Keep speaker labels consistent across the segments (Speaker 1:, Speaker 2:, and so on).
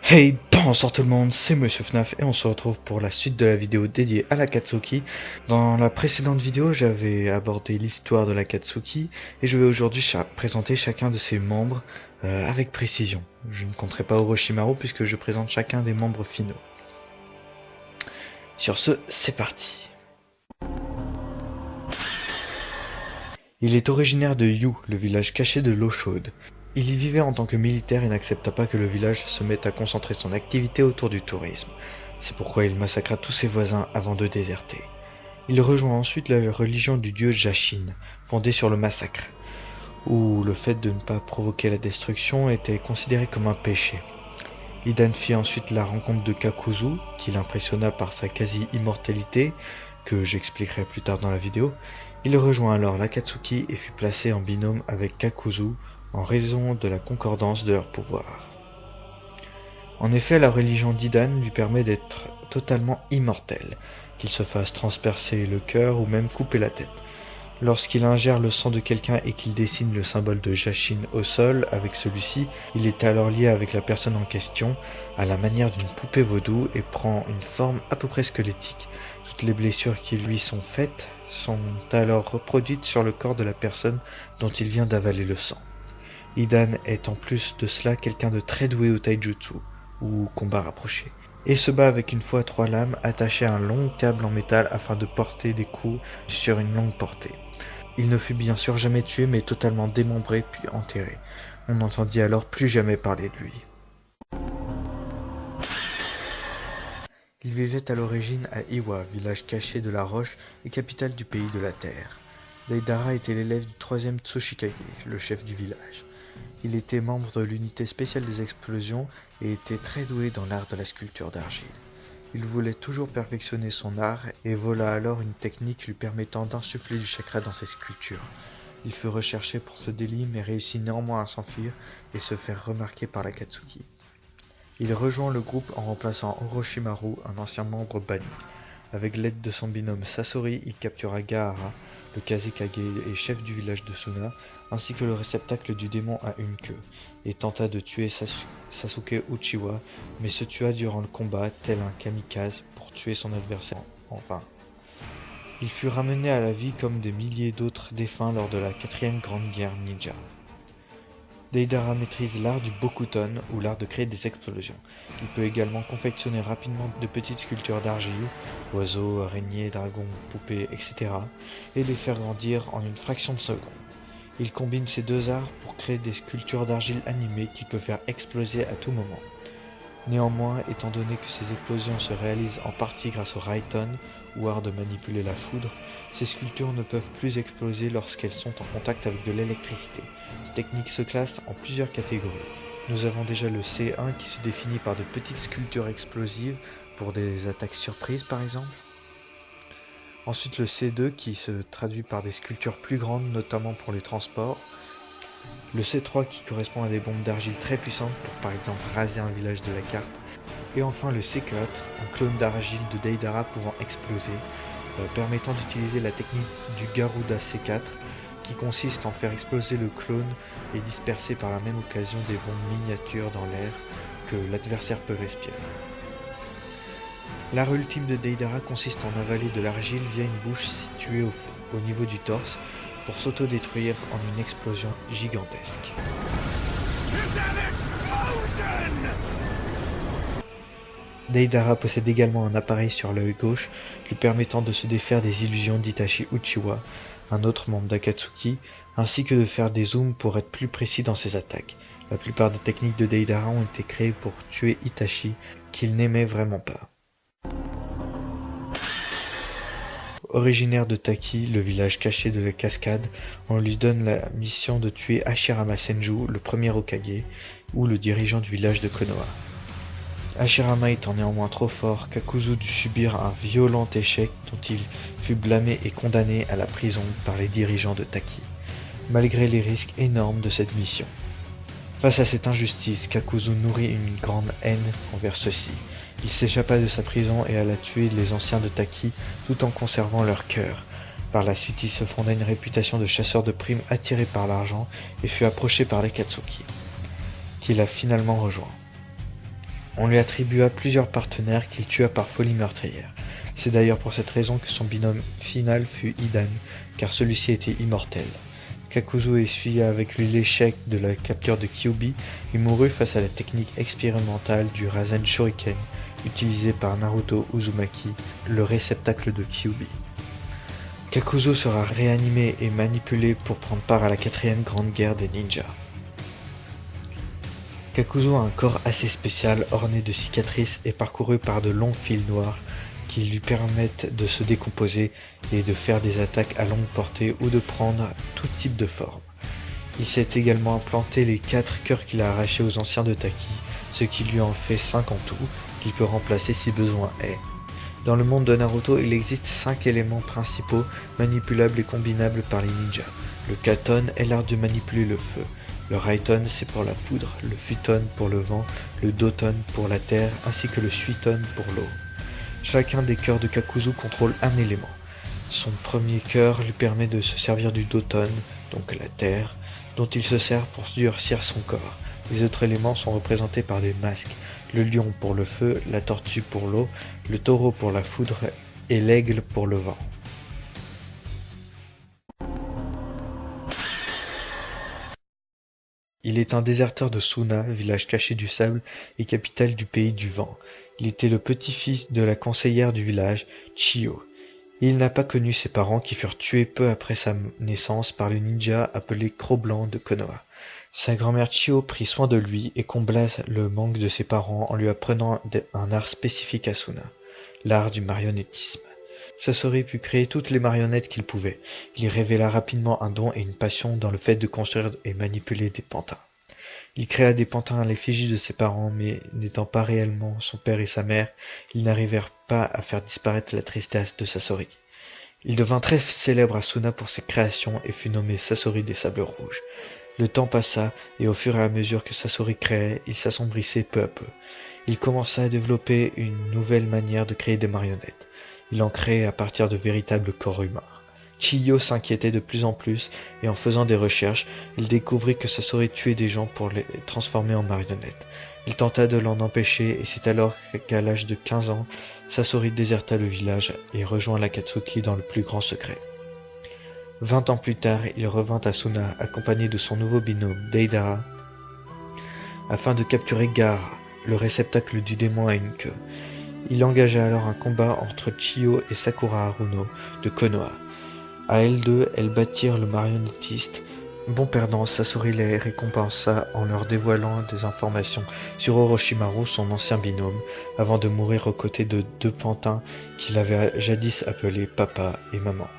Speaker 1: Hey, bonsoir tout le monde, c'est Monsieur FNAF et on se retrouve pour la suite de la vidéo dédiée à l'Akatsuki. Dans la précédente vidéo, j'avais abordé l'histoire de l'Akatsuki et je vais aujourd'hui présenter chacun de ses membres avec précision. Je ne compterai pas Orochimaru puisque je présente chacun des membres finaux. Sur ce, c'est parti. Il est originaire de Yu, le village caché de l'eau chaude. Il y vivait en tant que militaire et n'accepta pas que le village se mette à concentrer son activité autour du tourisme. C'est pourquoi il massacra tous ses voisins avant de déserter. Il rejoint ensuite la religion du dieu Jashin, fondée sur le massacre, où le fait de ne pas provoquer la destruction était considéré comme un péché. Hidan fit ensuite la rencontre de Kakuzu, qui l'impressionna par sa quasi-immortalité, que j'expliquerai plus tard dans la vidéo. Il rejoint alors l'Akatsuki et fut placé en binôme avec Kakuzu, en raison de la concordance de leurs pouvoirs. En effet, la religion d'Hidan lui permet d'être totalement immortel, qu'il se fasse transpercer le cœur ou même couper la tête. Lorsqu'il ingère le sang de quelqu'un et qu'il dessine le symbole de Jashin au sol avec celui-ci, il est alors lié avec la personne en question à la manière d'une poupée vaudou et prend une forme à peu près squelettique. Toutes les blessures qui lui sont faites sont alors reproduites sur le corps de la personne dont il vient d'avaler le sang. Hidan est en plus de cela quelqu'un de très doué au taijutsu, ou combat rapproché, et se bat avec une faux à 3 lames attachée à un long câble en métal afin de porter des coups sur une longue portée. Il ne fut bien sûr jamais tué mais totalement démembré puis enterré. On n'entendit alors plus jamais parler de lui. Il vivait à l'origine à Iwa, village caché de la roche et capitale du pays de la terre. Deidara était l'élève du 3e Tsuchikage, le chef du village. Il était membre de l'unité spéciale des explosions et était très doué dans l'art de la sculpture d'argile. Il voulait toujours perfectionner son art et vola alors une technique lui permettant d'insuffler du chakra dans ses sculptures. Il fut recherché pour ce délit mais réussit néanmoins à s'enfuir et se faire remarquer par l'Akatsuki. Il rejoint le groupe en remplaçant Orochimaru, un ancien membre banni. Avec l'aide de son binôme Sasori, il captura Gaara, le Kazekage et chef du village de Suna, ainsi que le réceptacle du démon à une queue, et tenta de tuer Sasuke Uchiwa, mais se tua durant le combat, tel un kamikaze, pour tuer son adversaire en vain. Il fut ramené à la vie comme des milliers d'autres défunts lors de la 4e grande guerre ninja. Deidara maîtrise l'art du Bokuton, ou l'art de créer des explosions. Il peut également confectionner rapidement de petites sculptures d'argile, oiseaux, araignées, dragons, poupées, etc. et les faire grandir en une fraction de seconde. Il combine ces deux arts pour créer des sculptures d'argile animées qu'il peut faire exploser à tout moment. Néanmoins, étant donné que ces explosions se réalisent en partie grâce au Raiton, ou art de manipuler la foudre, ces sculptures ne peuvent plus exploser lorsqu'elles sont en contact avec de l'électricité. Cette technique se classe en plusieurs catégories. Nous avons déjà le C1 qui se définit par de petites sculptures explosives pour des attaques surprises par exemple. Ensuite le C2 qui se traduit par des sculptures plus grandes notamment pour les transports. Le C3 qui correspond à des bombes d'argile très puissantes pour par exemple raser un village de la carte. Et enfin le C4, un clone d'argile de Deidara pouvant exploser, permettant d'utiliser la technique du Garuda C4 qui consiste en faire exploser le clone et disperser par la même occasion des bombes miniatures dans l'air que l'adversaire peut respirer. L'art ultime de Deidara consiste en avaler de l'argile via une bouche située au niveau du torse pour s'autodétruire en une explosion gigantesque. Deidara possède également un appareil sur l'œil gauche lui permettant de se défaire des illusions d'Itachi Uchiwa, un autre membre d'Akatsuki, ainsi que de faire des zooms pour être plus précis dans ses attaques. La plupart des techniques de Deidara ont été créées pour tuer Itachi, qu'il n'aimait vraiment pas. Originaire de Taki, le village caché de la cascade, on lui donne la mission de tuer Hashirama Senju, le premier Hokage, ou le dirigeant du village de Konoha. Hashirama étant néanmoins trop fort, Kakuzu dut subir un violent échec dont il fut blâmé et condamné à la prison par les dirigeants de Taki, malgré les risques énormes de cette mission. Face à cette injustice, Kakuzu nourrit une grande haine envers ceux-ci. Il s'échappa de sa prison et alla tuer les anciens de Taki tout en conservant leur cœur. Par la suite, il se fonda une réputation de chasseur de primes attiré par l'argent et fut approché par l'Akatsuki, qu'il a finalement rejoint. On lui attribua plusieurs partenaires qu'il tua par folie meurtrière. C'est d'ailleurs pour cette raison que son binôme final fut Hidan, car celui-ci était immortel. Kakuzu essuya avec lui l'échec de la capture de Kyuubi et mourut face à la technique expérimentale du Rasen Shuriken, utilisée par Naruto Uzumaki, le réceptacle de Kyuubi. Kakuzu sera réanimé et manipulé pour prendre part à la 4e grande guerre des ninjas. Kakuzu a un corps assez spécial orné de cicatrices et parcouru par de longs fils noirs qui lui permettent de se décomposer et de faire des attaques à longue portée ou de prendre tout type de forme. Il s'est également implanté les 4 cœurs qu'il a arrachés aux anciens de Taki, ce qui lui en fait 5 en tout, qu'il peut remplacer si besoin est. Dans le monde de Naruto, il existe 5 éléments principaux manipulables et combinables par les ninjas. Le Katon est l'art de manipuler le feu. Le Raiton c'est pour la foudre, le Futon pour le vent, le Doton pour la terre, ainsi que le Suiton pour l'eau. Chacun des cœurs de Kakuzu contrôle un élément. Son premier cœur lui permet de se servir du Doton, donc la terre, dont il se sert pour durcir son corps. Les autres éléments sont représentés par des masques, le lion pour le feu, la tortue pour l'eau, le taureau pour la foudre et l'aigle pour le vent. Il est un déserteur de Suna, village caché du sable et capitale du pays du vent. Il était le petit-fils de la conseillère du village, Chiyo. Il n'a pas connu ses parents qui furent tués peu après sa naissance par le ninja appelé Cro-Blanc de Konoha. Sa grand-mère Chiyo prit soin de lui et combla le manque de ses parents en lui apprenant un art spécifique à Suna, l'art du marionnettisme. Sasori put créer toutes les marionnettes qu'il pouvait. Il révéla rapidement un don et une passion dans le fait de construire et manipuler des pantins. Il créa des pantins à l'effigie de ses parents, mais n'étant pas réellement son père et sa mère, ils n'arrivèrent pas à faire disparaître la tristesse de Sasori. Il devint très célèbre à Suna pour ses créations et fut nommé Sasori des Sables Rouges. Le temps passa, et au fur et à mesure que Sasori créait, il s'assombrissait peu à peu. Il commença à développer une nouvelle manière de créer des marionnettes. Il en créait à partir de véritables corps humains. Chiyo s'inquiétait de plus en plus, et en faisant des recherches, il découvrit que Sasori tuait des gens pour les transformer en marionnettes. Il tenta de l'en empêcher, et c'est alors qu'à l'âge de 15 ans, Sasori déserta le village et rejoint l'Akatsuki dans le plus grand secret. 20 ans plus tard, il revint à Suna, accompagné de son nouveau binôme, Deidara, afin de capturer Gaara, le réceptacle du démon à une queue. Il engagea alors un combat entre Chiyo et Sakura Haruno de Konoha. À elles deux, elles battirent le marionnettiste. Bon perdant, Sasori les récompensa en leur dévoilant des informations sur Orochimaru, son ancien binôme, avant de mourir aux côtés de 2 pantins qu'il avait jadis appelés Papa et Maman.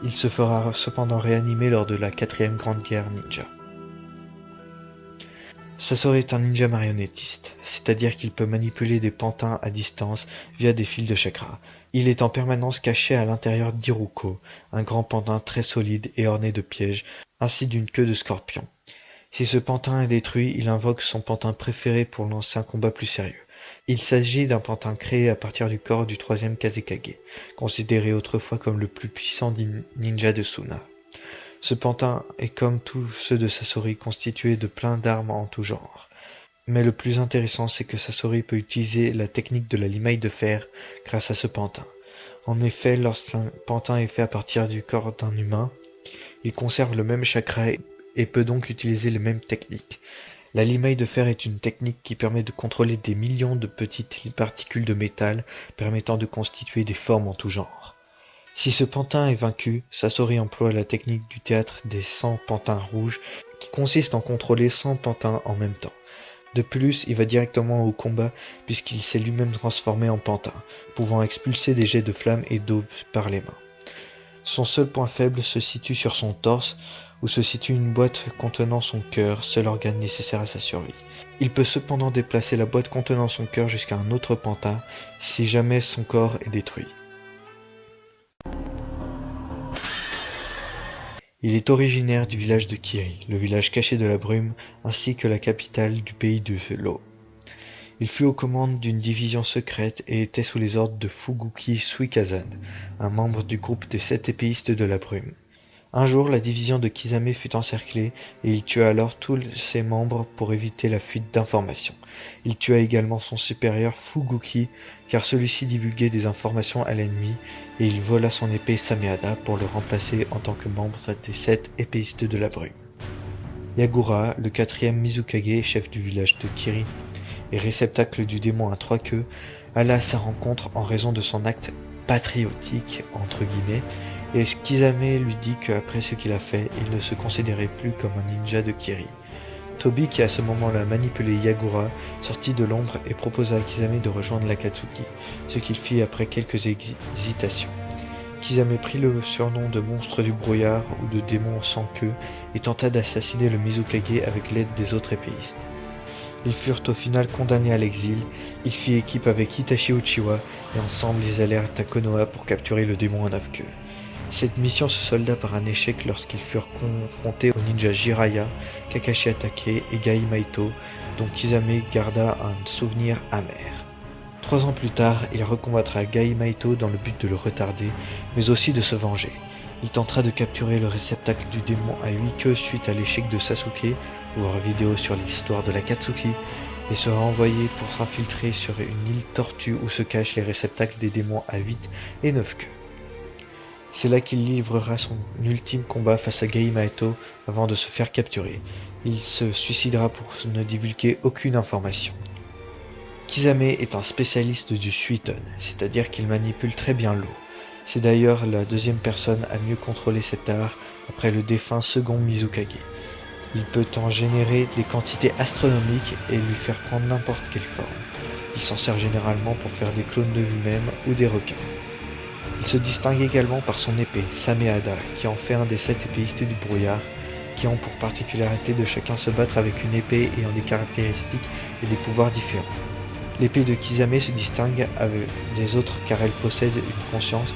Speaker 1: Il se fera cependant réanimer lors de la 4e grande guerre ninja. Sasori est un ninja marionnettiste, c'est-à-dire qu'il peut manipuler des pantins à distance via des fils de chakra. Il est en permanence caché à l'intérieur d'Iruko, un grand pantin très solide et orné de pièges, ainsi d'une queue de scorpion. Si ce pantin est détruit, il invoque son pantin préféré pour lancer un combat plus sérieux. Il s'agit d'un pantin créé à partir du corps du 3e Kazekage, considéré autrefois comme le plus puissant ninja de Suna. Ce pantin est comme tous ceux de Sasori constitué de plein d'armes en tout genre. Mais le plus intéressant c'est que Sasori peut utiliser la technique de la limaille de fer grâce à ce pantin. En effet, lorsqu'un pantin est fait à partir du corps d'un humain, il conserve le même chakra et peut donc utiliser les mêmes techniques. La limaille de fer est une technique qui permet de contrôler des millions de petites particules de métal permettant de constituer des formes en tout genre. Si ce pantin est vaincu, Sasori emploie la technique du théâtre des 100 pantins rouges qui consiste en contrôler 100 pantins en même temps. De plus, il va directement au combat puisqu'il s'est lui-même transformé en pantin, pouvant expulser des jets de flammes et d'eau par les mains. Son seul point faible se situe sur son torse, où se situe une boîte contenant son cœur, seul organe nécessaire à sa survie. Il peut cependant déplacer la boîte contenant son cœur jusqu'à un autre pantin, si jamais son corps est détruit. Il est originaire du village de Kiri, le village caché de la brume, ainsi que la capitale du pays de l'eau. Il fut aux commandes d'une division secrète et était sous les ordres de Fuguki Suikazan, un membre du groupe des 7 épéistes de la brume. Un jour, la division de Kisame fut encerclée et il tua alors tous ses membres pour éviter la fuite d'informations. Il tua également son supérieur Fuguki car celui-ci divulguait des informations à l'ennemi et il vola son épée Sameada pour le remplacer en tant que membre des 7 épéistes de la brume. Yagura, le 4e Mizukage, chef du village de Kiri et réceptacle du démon à 3 queues, alla à sa rencontre en raison de son acte patriotique entre guillemets, et Kisame lui dit qu'après ce qu'il a fait, il ne se considérait plus comme un ninja de Kiri. Tobi, qui à ce moment-là manipulait Yagura, sortit de l'ombre et proposa à Kisame de rejoindre l'Akatsuki, ce qu'il fit après quelques hésitations. Kisame prit le surnom de monstre du brouillard ou de démon sans queue et tenta d'assassiner le Mizukage avec l'aide des autres épéistes. Ils furent au final condamnés à l'exil, il fit équipe avec Itachi Uchiwa et ensemble ils allèrent à Konoha pour capturer le démon à 9 queues. Cette mission se solda par un échec lorsqu'ils furent confrontés aux ninjas Jiraiya, Kakashi Hatake et Gai Maito, dont Kisame garda un souvenir amer. 3 ans plus tard, il recombattra Gai Maito dans le but de le retarder, mais aussi de se venger. Il tentera de capturer le réceptacle du démon à 8 queues suite à l'échec de Sasuke, voir vidéo sur l'histoire de l'Akatsuki, et sera envoyé pour s'infiltrer sur une île tortue où se cachent les réceptacles des démons à 8 et 9 queues. C'est là qu'il livrera son ultime combat face à Gai Maito avant de se faire capturer. Il se suicidera pour ne divulguer aucune information. Kisame est un spécialiste du Suiton, c'est-à-dire qu'il manipule très bien l'eau. C'est d'ailleurs la 2e personne à mieux contrôler cet art après le défunt second Mizukage. Il peut en générer des quantités astronomiques et lui faire prendre n'importe quelle forme. Il s'en sert généralement pour faire des clones de lui-même ou des requins. Il se distingue également par son épée, Sameada, qui en fait un des 7 épéistes du brouillard, qui ont pour particularité de chacun se battre avec une épée ayant des caractéristiques et des pouvoirs différents. L'épée de Kisame se distingue avec des autres car elle possède une conscience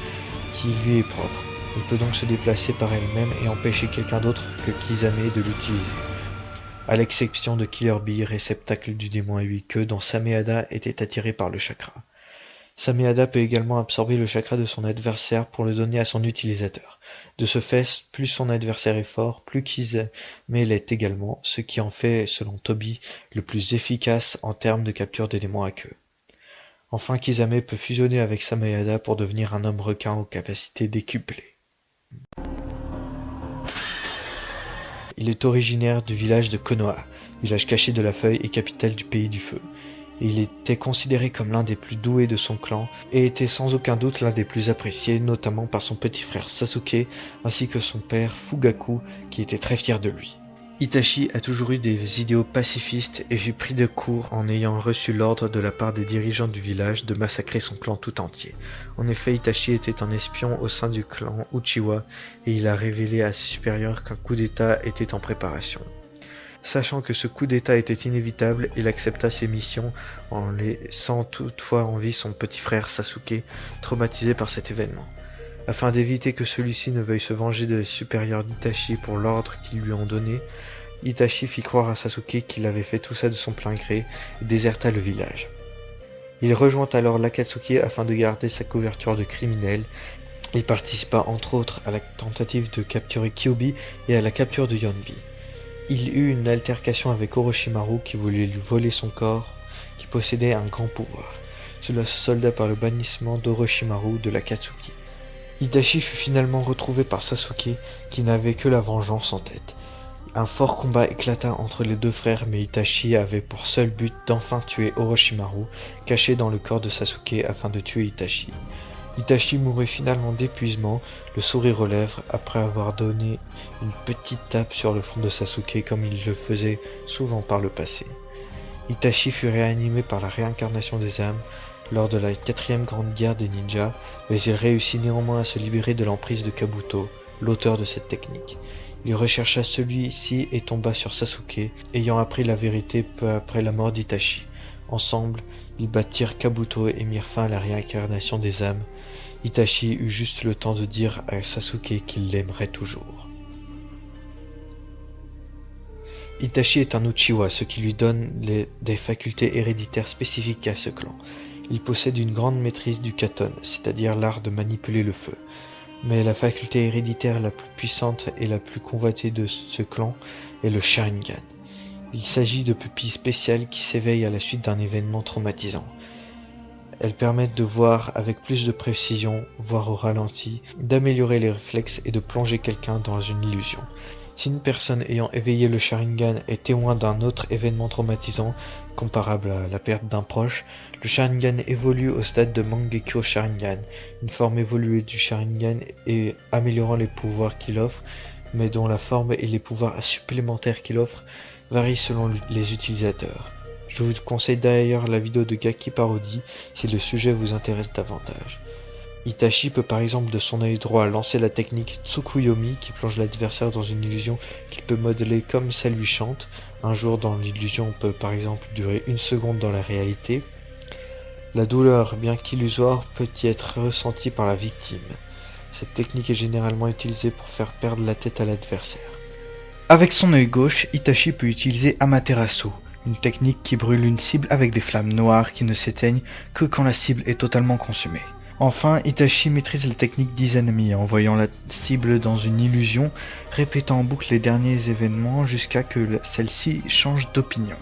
Speaker 1: qui lui est propre. Il peut donc se déplacer par elle-même et empêcher quelqu'un d'autre que Kisame de l'utiliser. À l'exception de Killer Bee, réceptacle du démon à 8 queues dont Sameada était attiré par le chakra. Sameada peut également absorber le chakra de son adversaire pour le donner à son utilisateur. De ce fait, plus son adversaire est fort, plus Kisame l'est également, ce qui en fait, selon Tobi, le plus efficace en termes de capture des démons à queue. Enfin, Kisame peut fusionner avec Sameada pour devenir un homme requin aux capacités décuplées. Il est originaire du village de Konoha, village caché de la feuille et capitale du pays du feu. Il était considéré comme l'un des plus doués de son clan et était sans aucun doute l'un des plus appréciés, notamment par son petit frère Sasuke ainsi que son père Fugaku qui était très fier de lui. Itachi a toujours eu des idéaux pacifistes et fut pris de court en ayant reçu l'ordre de la part des dirigeants du village de massacrer son clan tout entier. En effet, Itachi était un espion au sein du clan Uchiwa et il a révélé à ses supérieurs qu'un coup d'état était en préparation. Sachant que ce coup d'état était inévitable, il accepta ses missions en laissant toutefois en vie son petit frère Sasuke, traumatisé par cet événement. Afin d'éviter que celui-ci ne veuille se venger des supérieurs d'Itachi pour l'ordre qu'ils lui ont donné, Itachi fit croire à Sasuke qu'il avait fait tout ça de son plein gré et déserta le village. Il rejoint alors l'Akatsuki afin de garder sa couverture de criminel. Il participa entre autres à la tentative de capturer Kyuubi et à la capture de Yonbi. Il eut une altercation avec Orochimaru qui voulait lui voler son corps, qui possédait un grand pouvoir. Cela se solda par le bannissement d'Orochimaru de l'Akatsuki. Itachi fut finalement retrouvé par Sasuke qui n'avait que la vengeance en tête. Un fort combat éclata entre les deux frères mais Itachi avait pour seul but d'enfin tuer Orochimaru, caché dans le corps de Sasuke afin de tuer Itachi. Itachi mourut finalement d'épuisement, le sourire aux lèvres, après avoir donné une petite tape sur le front de Sasuke comme il le faisait souvent par le passé. Itachi fut réanimé par la réincarnation des âmes lors de la 4e grande guerre des ninjas, mais il réussit néanmoins à se libérer de l'emprise de Kabuto, l'auteur de cette technique. Il rechercha celui-ci et tomba sur Sasuke, ayant appris la vérité peu après la mort d'Itachi. Ensemble, ils battirent Kabuto et mirent fin à la réincarnation des âmes. Itachi eut juste le temps de dire à Sasuke qu'il l'aimerait toujours. Itachi est un Uchiwa, ce qui lui donne des facultés héréditaires spécifiques à ce clan. Il possède une grande maîtrise du Katon, c'est-à-dire l'art de manipuler le feu. Mais la faculté héréditaire la plus puissante et la plus convoitée de ce clan est le Sharingan. Il s'agit de pupilles spéciales qui s'éveillent à la suite d'un événement traumatisant. Elles permettent de voir avec plus de précision, voire au ralenti, d'améliorer les réflexes et de plonger quelqu'un dans une illusion. Si une personne ayant éveillé le Sharingan est témoin d'un autre événement traumatisant, comparable à la perte d'un proche, le Sharingan évolue au stade de Mangekyo Sharingan, une forme évoluée du Sharingan et améliorant les pouvoirs qu'il offre, mais dont la forme et les pouvoirs supplémentaires qu'il offre varient selon les utilisateurs. Je vous conseille d'ailleurs la vidéo de Gaki Parody si le sujet vous intéresse davantage. Itachi peut par exemple de son œil droit lancer la technique Tsukuyomi qui plonge l'adversaire dans une illusion qu'il peut modeler comme ça lui chante. Un jour dans l'illusion peut par exemple durer 1 seconde dans la réalité. La douleur, bien qu'illusoire, peut y être ressentie par la victime. Cette technique est généralement utilisée pour faire perdre la tête à l'adversaire. Avec son œil gauche, Itachi peut utiliser Amaterasu, une technique qui brûle une cible avec des flammes noires qui ne s'éteignent que quand la cible est totalement consumée. Enfin, Itachi maîtrise la technique d'Izanami en envoyant la cible dans une illusion, répétant en boucle les derniers événements jusqu'à que celle-ci change d'opinion.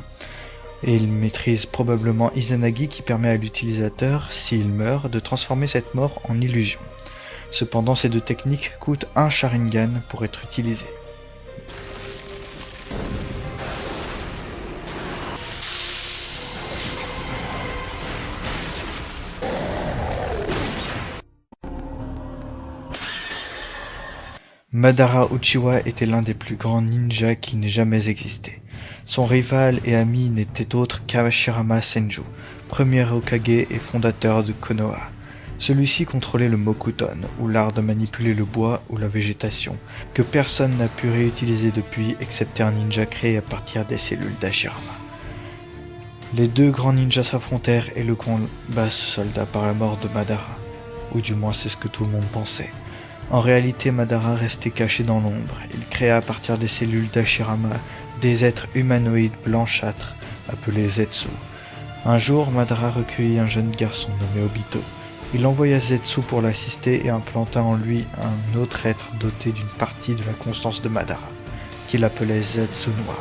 Speaker 1: Et il maîtrise probablement Izanagi qui permet à l'utilisateur, s'il meurt, de transformer cette mort en illusion. Cependant, ces deux techniques coûtent un Sharingan pour être utilisées. Madara Uchiwa était l'un des plus grands ninjas qui n'ait jamais existé. Son rival et ami n'était autre qu'Hashirama Senju, premier Hokage et fondateur de Konoha. Celui-ci contrôlait le Mokuton, ou l'art de manipuler le bois ou la végétation, que personne n'a pu réutiliser depuis excepté un ninja créé à partir des cellules d'Hashirama. Les deux grands ninjas s'affrontèrent et le combat se solda par la mort de Madara, ou du moins c'est ce que tout le monde pensait. En réalité, Madara restait caché dans l'ombre. Il créa à partir des cellules d'Hashirama des êtres humanoïdes blanchâtres appelés Zetsu. Un jour, Madara recueillit un jeune garçon nommé Obito. Il envoya Zetsu pour l'assister et implanta en lui un autre être doté d'une partie de la conscience de Madara, qu'il appelait Zetsu Noir.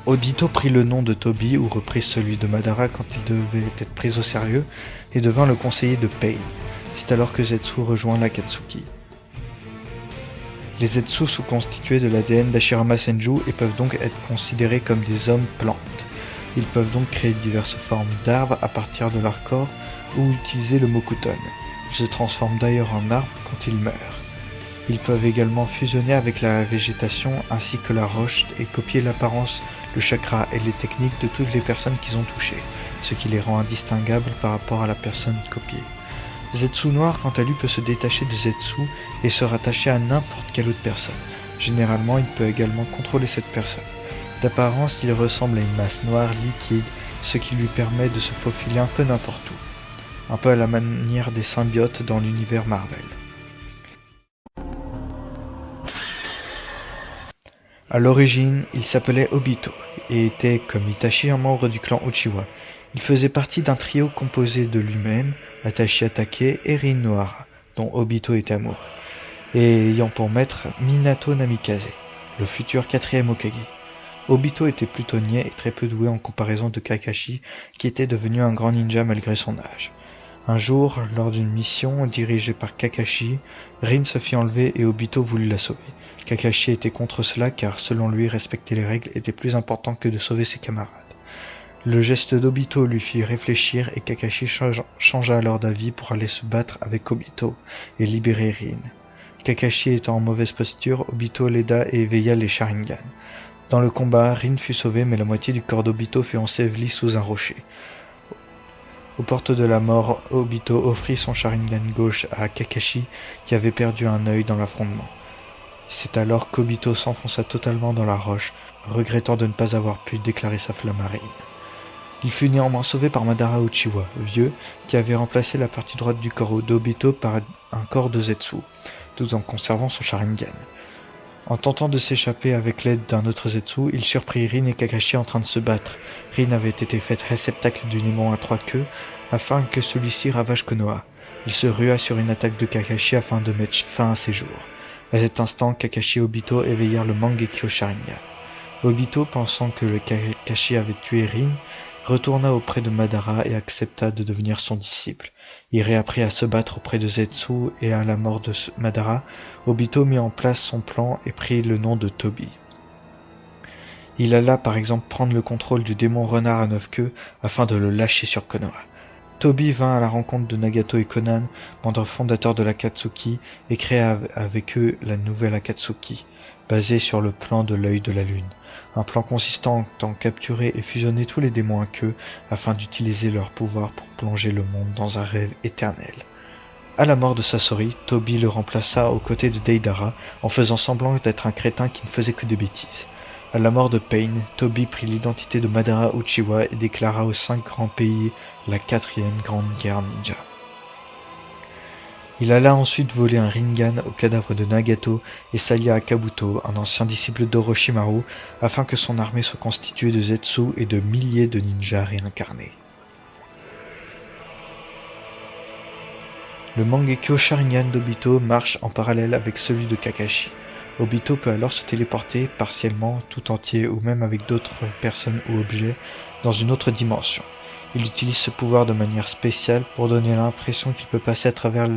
Speaker 1: Obito prit le nom de Tobi ou reprit celui de Madara quand il devait être pris au sérieux et devint le conseiller de Pain. C'est alors que Zetsu rejoint l'Akatsuki. Les Zetsu sont constitués de l'ADN d'Hashirama Senju et peuvent donc être considérés comme des hommes plantes. Ils peuvent donc créer diverses formes d'arbres à partir de leur corps ou utiliser le Mokuton. Ils se transforment d'ailleurs en arbres quand ils meurent. Ils peuvent également fusionner avec la végétation ainsi que la roche et copier l'apparence, le chakra et les techniques de toutes les personnes qu'ils ont touchées, ce qui les rend indistinguables par rapport à la personne copiée. Zetsu Noir quant à lui peut se détacher de Zetsu et se rattacher à n'importe quelle autre personne. Généralement, il peut également contrôler cette personne. D'apparence, il ressemble à une masse noire liquide, ce qui lui permet de se faufiler un peu n'importe où. Un peu à la manière des symbiotes dans l'univers Marvel. À l'origine, il s'appelait Obito et était, comme Itachi, un membre du clan Uchiwa. Il faisait partie d'un trio composé de lui-même, Itachi Take et Rin Nohara, dont Obito était amoureux, et ayant pour maître Minato Namikaze, le futur 4e Hokage. Obito était plutôt niais et très peu doué en comparaison de Kakashi, qui était devenu un grand ninja malgré son âge. Un jour, lors d'une mission dirigée par Kakashi, Rin se fit enlever et Obito voulut la sauver. Kakashi était contre cela car, selon lui, respecter les règles était plus important que de sauver ses camarades. Le geste d'Obito lui fit réfléchir et Kakashi changea alors d'avis pour aller se battre avec Obito et libérer Rin. Kakashi étant en mauvaise posture, Obito l'aida et éveilla les Sharingan. Dans le combat, Rin fut sauvé mais la moitié du corps d'Obito fut enseveli sous un rocher. Aux portes de la mort, Obito offrit son Sharingan gauche à Kakashi qui avait perdu un œil dans l'affrontement. C'est alors qu'Obito s'enfonça totalement dans la roche, regrettant de ne pas avoir pu déclarer sa flamme à Rin. Il fut néanmoins sauvé par Madara Uchiwa, vieux, qui avait remplacé la partie droite du corps d'Obito par un corps de Zetsu, tout en conservant son Sharingan. En tentant de s'échapper avec l'aide d'un autre Zetsu, il surprit Rin et Kakashi en train de se battre. Rin avait été fait réceptacle du démon à 3 queues, afin que celui-ci ravage Konoha. Il se rua sur une attaque de Kakashi afin de mettre fin à ses jours. À cet instant, Kakashi et Obito éveillèrent le Mangekyo Sharingan. Obito, pensant que le Kakashi avait tué Rin, retourna auprès de Madara et accepta de devenir son disciple. Il réapprit à se battre auprès de Zetsu et à la mort de Madara, Obito mit en place son plan et prit le nom de Tobi. Il alla par exemple prendre le contrôle du démon renard à 9 queues afin de le lâcher sur Konoha. Tobi vint à la rencontre de Nagato et Conan, membres fondateurs de l'Akatsuki, et créa avec eux la nouvelle Akatsuki, basée sur le plan de l'œil de la lune. Un plan consistant en capturer et fusionner tous les démons à queue afin d'utiliser leur pouvoir pour plonger le monde dans un rêve éternel. À la mort de Sasori, Tobi le remplaça aux côtés de Deidara en faisant semblant d'être un crétin qui ne faisait que des bêtises. À la mort de Pain, Tobi prit l'identité de Madara Uchiwa et déclara aux 5 grands pays la 4e grande guerre ninja. Il alla ensuite voler un Rinnegan au cadavre de Nagato et s'allia à Kabuto, un ancien disciple d'Orochimaru, afin que son armée soit constituée de Zetsu et de milliers de ninjas réincarnés. Le Mangekyo Sharingan d'Obito marche en parallèle avec celui de Kakashi. Obito peut alors se téléporter partiellement, tout entier ou même avec d'autres personnes ou objets dans une autre dimension. Il utilise ce pouvoir de manière spéciale pour donner l'impression qu'il peut passer à travers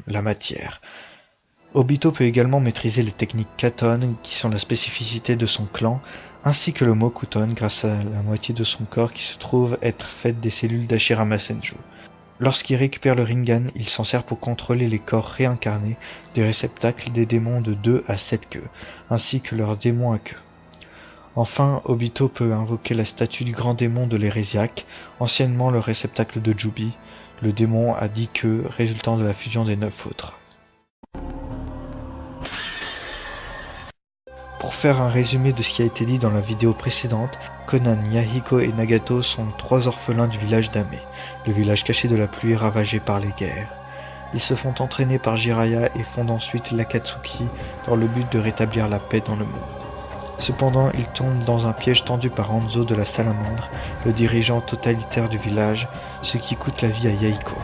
Speaker 1: la matière. Obito peut également maîtriser les techniques Katon, qui sont la spécificité de son clan, ainsi que le Mokuton grâce à la moitié de son corps qui se trouve être faite des cellules d'Hashirama Senju. Lorsqu'il récupère le Rinnegan, il s'en sert pour contrôler les corps réincarnés des réceptacles des démons de 2 à 7 queues, ainsi que leurs démons à queue. Enfin, Obito peut invoquer la statue du grand démon de l'Hérésiaque, anciennement le réceptacle de Jubi, le démon à 10 queues résultant de la fusion des 9 autres. Pour faire un résumé de ce qui a été dit dans la vidéo précédente, Conan, Yahiko et Nagato sont 3 orphelins du village d'Ame, le village caché de la pluie ravagé par les guerres. Ils se font entraîner par Jiraiya et fondent ensuite l'Akatsuki dans le but de rétablir la paix dans le monde. Cependant, ils tombent dans un piège tendu par Hanzo de la Salamandre, le dirigeant totalitaire du village, ce qui coûte la vie à Yahiko.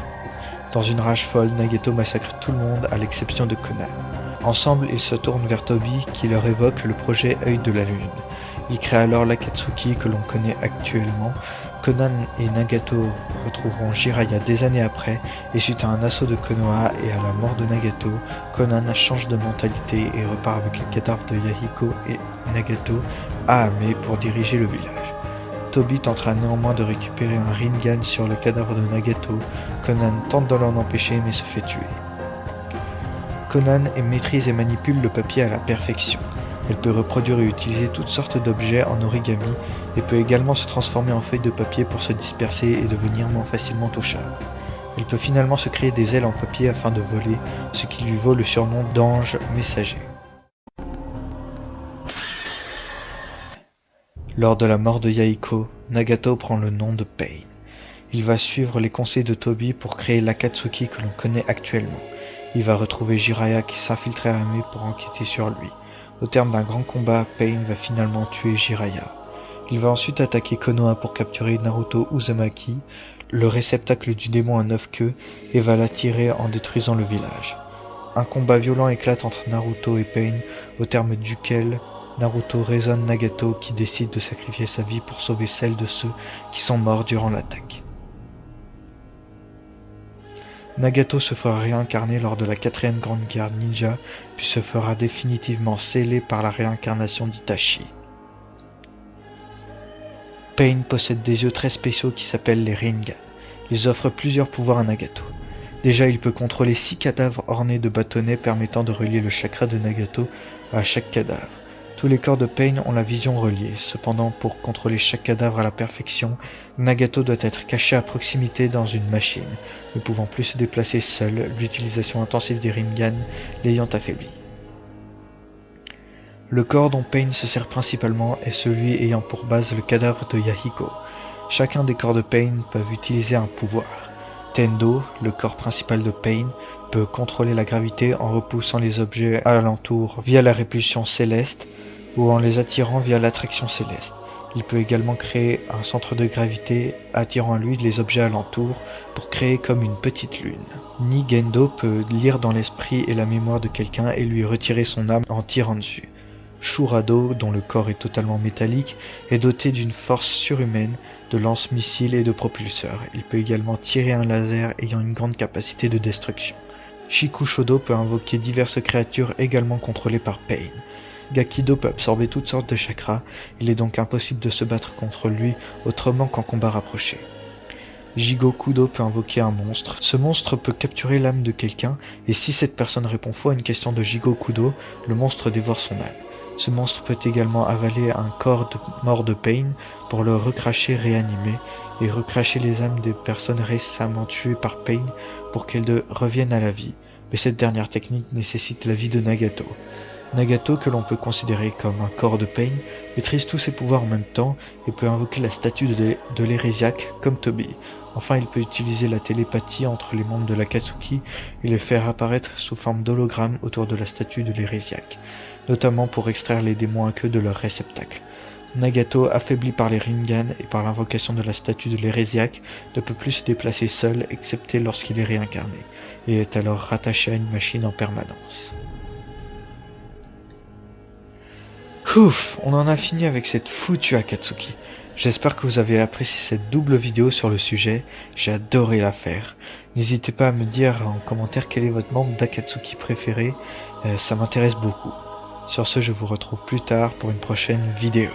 Speaker 1: Dans une rage folle, Nagato massacre tout le monde à l'exception de Conan. Ensemble, ils se tournent vers Tobi qui leur évoque le projet Œil de la Lune. Ils créent alors l'Akatsuki que l'on connaît actuellement. Conan et Nagato retrouveront Jiraiya des années après et suite à un assaut de Konoha et à la mort de Nagato, Conan change de mentalité et repart avec les cadavres de Yahiko et Nagato à Ame pour diriger le village. Tobi tentera néanmoins de récupérer un Rinnegan sur le cadavre de Nagato. Conan tente de l'en empêcher mais se fait tuer. Conan maîtrise et manipule le papier à la perfection. Elle peut reproduire et utiliser toutes sortes d'objets en origami et peut également se transformer en feuilles de papier pour se disperser et devenir moins facilement touchable. Elle peut finalement se créer des ailes en papier afin de voler, ce qui lui vaut le surnom d'ange messager. Lors de la mort de Yahiko, Nagato prend le nom de Pain. Il va suivre les conseils de Tobi pour créer l'Akatsuki que l'on connaît actuellement. Il va retrouver Jiraiya qui s'infiltrait à Ame pour enquêter sur lui. Au terme d'un grand combat, Pain va finalement tuer Jiraiya. Il va ensuite attaquer Konoha pour capturer Naruto Uzumaki, le réceptacle du démon à 9 queues, et va l'attirer en détruisant le village. Un combat violent éclate entre Naruto et Pain, au terme duquel Naruto raisonne Nagato qui décide de sacrifier sa vie pour sauver celle de ceux qui sont morts durant l'attaque. Nagato se fera réincarner lors de la 4e grande guerre ninja, puis se fera définitivement sceller par la réincarnation d'Itachi. Pain possède des yeux très spéciaux qui s'appellent les Rinnegan. Ils offrent plusieurs pouvoirs à Nagato. Déjà, il peut contrôler 6 cadavres ornés de bâtonnets permettant de relier le chakra de Nagato à chaque cadavre. Tous les corps de Pain ont la vision reliée. Cependant, pour contrôler chaque cadavre à la perfection, Nagato doit être caché à proximité dans une machine, ne pouvant plus se déplacer seul, l'utilisation intensive des Rinnegan l'ayant affaibli. Le corps dont Pain se sert principalement est celui ayant pour base le cadavre de Yahiko. Chacun des corps de Pain peuvent utiliser un pouvoir. Tendo, le corps principal de Pain, peut contrôler la gravité en repoussant les objets alentour via la répulsion céleste ou en les attirant via l'attraction céleste. Il peut également créer un centre de gravité attirant à lui les objets alentours pour créer comme une petite lune. Ni Gendo peut lire dans l'esprit et la mémoire de quelqu'un et lui retirer son âme en tirant dessus. Shurado, dont le corps est totalement métallique, est doté d'une force surhumaine, de lance-missiles et de propulseurs. Il peut également tirer un laser ayant une grande capacité de destruction. Shikushodo peut invoquer diverses créatures également contrôlées par Pain. Gakido peut absorber toutes sortes de chakras, il est donc impossible de se battre contre lui autrement qu'en combat rapproché. Jigokudo peut invoquer un monstre. Ce monstre peut capturer l'âme de quelqu'un, et si cette personne répond faux à une question de Jigokudo, le monstre dévore son âme. Ce monstre peut également avaler un corps mort de Pain pour le recracher réanimé, et recracher les âmes des personnes récemment tuées par Pain pour qu'elles reviennent à la vie. Mais cette dernière technique nécessite la vie de Nagato. Nagato, que l'on peut considérer comme un corps de Pain, maîtrise tous ses pouvoirs en même temps et peut invoquer la statue de l'hérésiaque comme Toby. Enfin, il peut utiliser la télépathie entre les membres de l'Akatsuki et les faire apparaître sous forme d'hologramme autour de la statue de l'hérésiaque, notamment pour extraire les démons aqueux de leur réceptacle. Nagato, affaibli par les Rinnegan et par l'invocation de la statue de l'hérésiaque, ne peut plus se déplacer seul excepté lorsqu'il est réincarné, et est alors rattaché à une machine en permanence. Ouf, on en a fini avec cette foutue Akatsuki. J'espère que vous avez apprécié cette double vidéo sur le sujet, j'ai adoré la faire. N'hésitez pas à me dire en commentaire quel est votre membre d'Akatsuki préféré, ça m'intéresse beaucoup. Sur ce, je vous retrouve plus tard pour une prochaine vidéo.